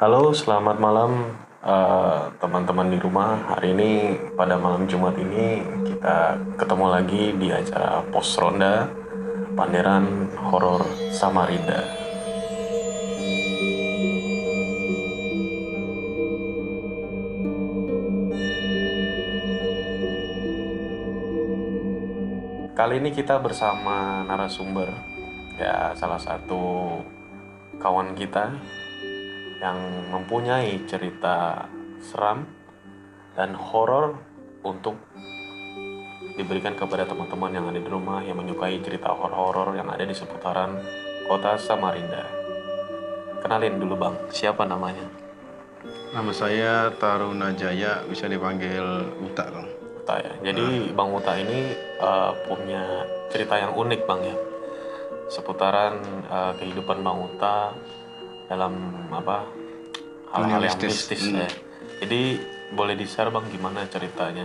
Halo, selamat malam teman-teman di rumah. Hari ini pada malam Jumat ini kita ketemu lagi di acara Pos Ronda Panderan Horor Samarinda. Kali ini kita bersama narasumber, ya salah satu kawan kita yang mempunyai cerita seram dan horor untuk diberikan kepada teman-teman yang ada di rumah yang menyukai cerita horor-horor yang ada di seputaran kota Samarinda. Kenalin dulu Bang, siapa namanya? Nama saya Taruna Jaya, bisa dipanggil Uta, Bang. Uta ya. Jadi Bang Uta ini punya cerita yang unik Bang ya, seputaran kehidupan Bang Uta dalam hal-hal yang mistis ya. Jadi boleh di-share Bang gimana ceritanya?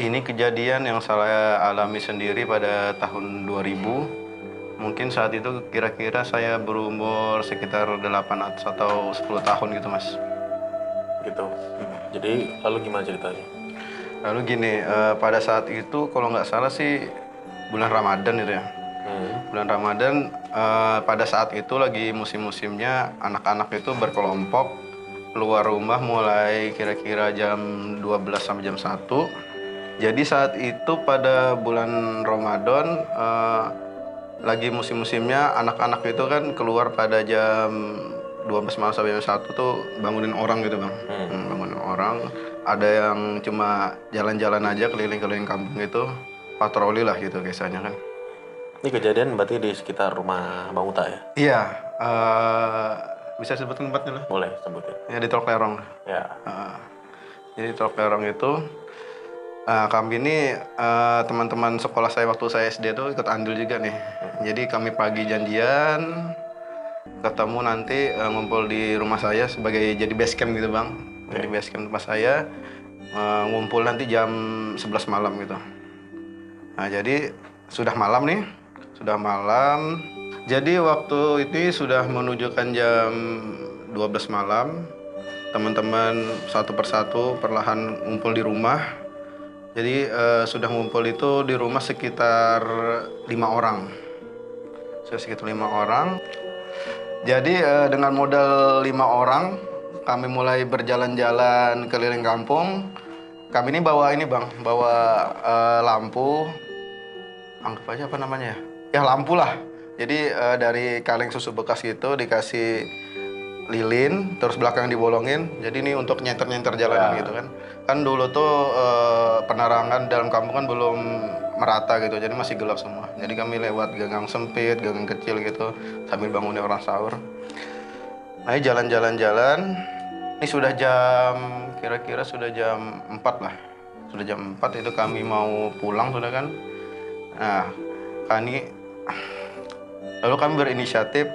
Ini kejadian yang saya alami sendiri pada tahun 2000. Mungkin saat itu kira-kira saya berumur sekitar 8 atau 10 tahun gitu, Mas. Gitu. Jadi lalu gimana ceritanya? Lalu gini, pada saat itu kalau nggak salah sih bulan Ramadan itu ya. Bulan Ramadan, pada saat itu lagi musim-musimnya anak-anak itu berkelompok keluar rumah mulai kira-kira jam 12 sampai jam 1. Jadi saat itu pada bulan Ramadan lagi musim-musimnya anak-anak itu kan keluar pada jam 12 malam sampai jam 1 tuh bangunin orang gitu Bang. Bangunin orang. Ada yang cuma jalan-jalan aja keliling-keliling kampung gitu, patroli lah gitu biasanya kan. Ini kejadian berarti di sekitar rumah Bang Uta ya? Iya, bisa sebut tempatnya lah. Boleh sebutin. Ya di Teluk Lerong. Ya. Jadi Teluk Lerong itu kami ini teman-teman sekolah saya waktu saya SD tuh ikut andil juga nih. Jadi kami pagi janjian ketemu nanti ngumpul di rumah saya sebagai jadi base camp gitu Bang. Jadi base camp tempat saya ngumpul nanti jam 11 malam gitu. Nah jadi sudah malam nih. Sudah malam. Jadi waktu ini sudah menunjukkan jam 12 malam. Teman-teman satu persatu perlahan ngumpul di rumah. Jadi sudah ngumpul itu di rumah sekitar 5 orang. Sudah sekitar 5 orang. Jadi dengan modal 5 orang, kami mulai berjalan-jalan keliling kampung. Kami ini bawa ini Bang, bawa lampu. Anggap aja apa namanya ya? Ya lampu lah. Jadi dari kaleng susu bekas gitu dikasih lilin, terus belakang dibolongin. Jadi ini untuk nyenter-nyenter jalanan gitu kan. Kan dulu tuh penerangan dalam kampung kan belum merata gitu, jadi masih gelap semua. Jadi kami lewat gang sempit, gang kecil gitu, sambil bangunin orang sahur. Nah jalan-jalan-jalan, ini sudah kira-kira sudah jam 4 lah. Sudah jam 4 itu kami mau pulang sudah kan. Nah, lalu kami berinisiatif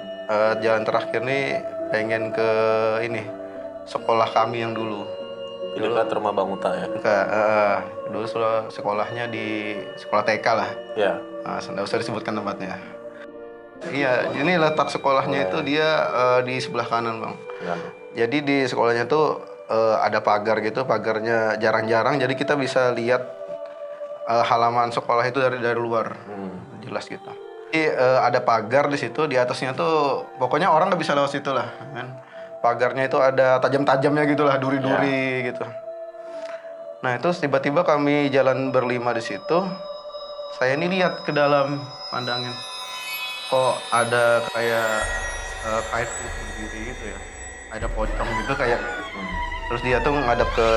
jalan terakhir nih pengen ke ini sekolah kami yang dulu. Di dekat rumah Bang Uta ya? Dulu sekolahnya di sekolah TK lah. Ya. Nggak usah disebutkan tempatnya. Iya, ini letak sekolahnya itu dia di sebelah kanan Bang. Ya. Jadi di sekolahnya tuh ada pagar gitu, pagarnya jarang-jarang, jadi kita bisa lihat halaman sekolah itu dari luar, jelas gitu. Jadi ada pagar di situ, di atasnya tuh pokoknya orang nggak bisa lewat situ lah, kan. Pagarnya itu ada tajam-tajamnya gitulah, duri-duri gitu. Nah itu tiba-tiba kami jalan berlima di situ, saya ini lihat ke dalam pandangin, kok ada kayak kait berdiri gitu ya, ada pocong gitu kayak. Terus dia tuh ngadap ke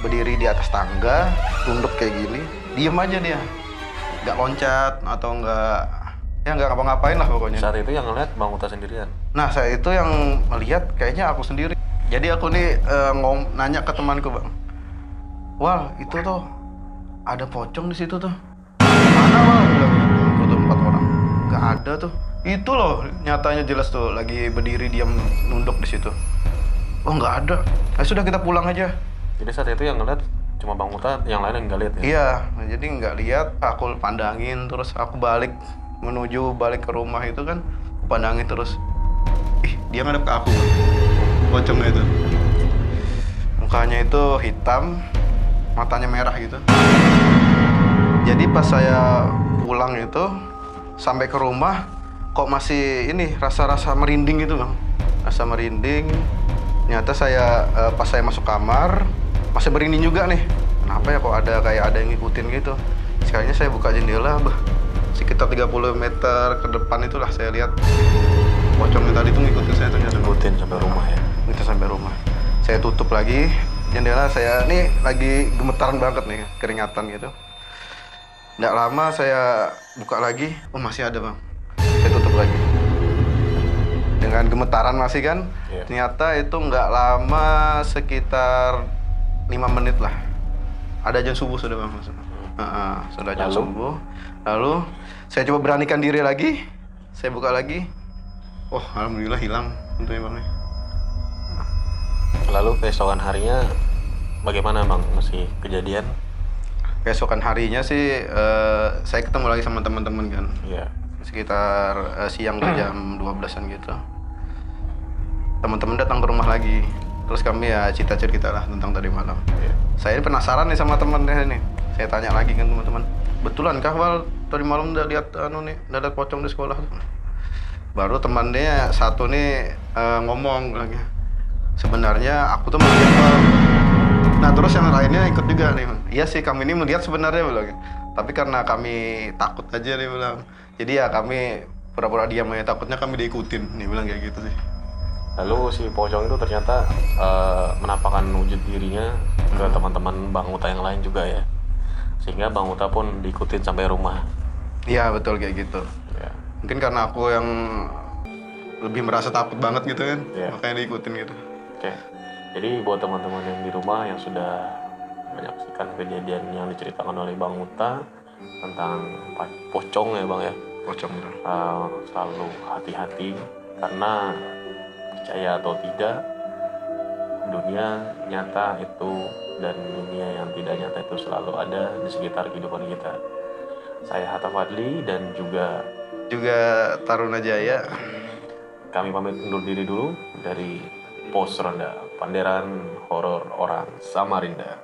berdiri di atas tangga, tunduk kayak gini, diem aja dia, nggak loncat atau nggak ngapa-ngapain lah pokoknya. Saat itu yang ngeliat Bang Uta sendirian? Nah saya itu yang melihat kayaknya aku sendiri. Jadi aku nih nanya ke temanku Bang, wah itu tuh ada pocong di situ tuh. Mana Bang? Itu tuh 4 orang. Nggak ada tuh. Itu loh nyatanya jelas tuh lagi berdiri diam nunduk di situ. Oh nggak ada. Nah, sudah kita pulang aja. Jadi saat itu yang ngeliat cuma Bang Uta, yang lain yang nggak lihat ya? Iya, jadi nggak lihat. Aku pandangin terus aku balik ke rumah itu kan, pandangin terus. Ih dia ngadep ke aku, pocongnya itu. Mukanya itu hitam, matanya merah gitu. Jadi pas saya pulang itu, sampai ke rumah, kok masih ini rasa-rasa merinding gitu bang. Rasa merinding. Ternyata saya pas saya masuk kamar, masih merinding juga nih. Kenapa ya kok ada yang ngikutin gitu. Sekalinya saya buka jendela, sekitar 30 meter ke depan itulah saya lihat pocongnya tadi tuh ngikutin saya ternyata. Ngikutin sampai rumah ya? Itu sampai rumah. Saya tutup lagi jendela, saya nih lagi gemetaran banget nih, keringatan gitu. Nggak lama saya buka lagi, masih ada bang. Saya tutup lagi. Dengan gemetaran masih kan, ternyata itu nggak lama, sekitar 5 menit lah. Ada azan subuh sudah bang. Sudah azan subuh. Lalu saya coba beranikan diri lagi, saya buka lagi. Oh alhamdulillah hilang tentunya bang. Lalu keesokan harinya bagaimana bang? Masih kejadian? Keesokan harinya sih saya ketemu lagi sama teman-teman kan. Iya. Sekitar siang jam 12-an gitu. Teman-teman datang ke rumah lagi. Terus kami ya cerita lah tentang tadi malam. Iya. Saya ini penasaran nih sama teman-teman ini. Saya tanya lagi kan teman-teman. Betulan kah Wal tadi malam udah lihat udah lihat pocong di sekolah? Baru temannya satu nih ngomong lagi. Sebenarnya aku tuh melihat Wal. Nah terus yang lainnya ikut juga nih. Iya sih kami ini melihat sebenarnya bilang. Tapi karena kami takut aja nih bilang. Jadi ya kami pura-pura diam aja, takutnya kami diikutin. Nih bilang kayak gitu sih. Lalu si pocong itu ternyata menampakkan wujud dirinya ke teman-teman Bang Uta yang lain juga ya. Sehingga Bang Uta pun diikutin sampai rumah. Iya betul kayak gitu. Ya. Mungkin karena aku yang lebih merasa takut banget gitu kan, makanya diikutin gitu. Oke. Jadi buat teman-teman yang di rumah yang sudah menyaksikan kejadian yang diceritakan oleh Bang Uta tentang pocong ya Bang ya. Pocong. Selalu hati-hati karena percaya atau tidak, dunia nyata itu dan dunia yang tidak nyata itu selalu ada di sekitar kehidupan kita. Saya Hatta Fadli dan juga Taruna Jaya. Kami pamit undur diri dulu dari Pos Ronda Panderan Horor Orang Samarinda.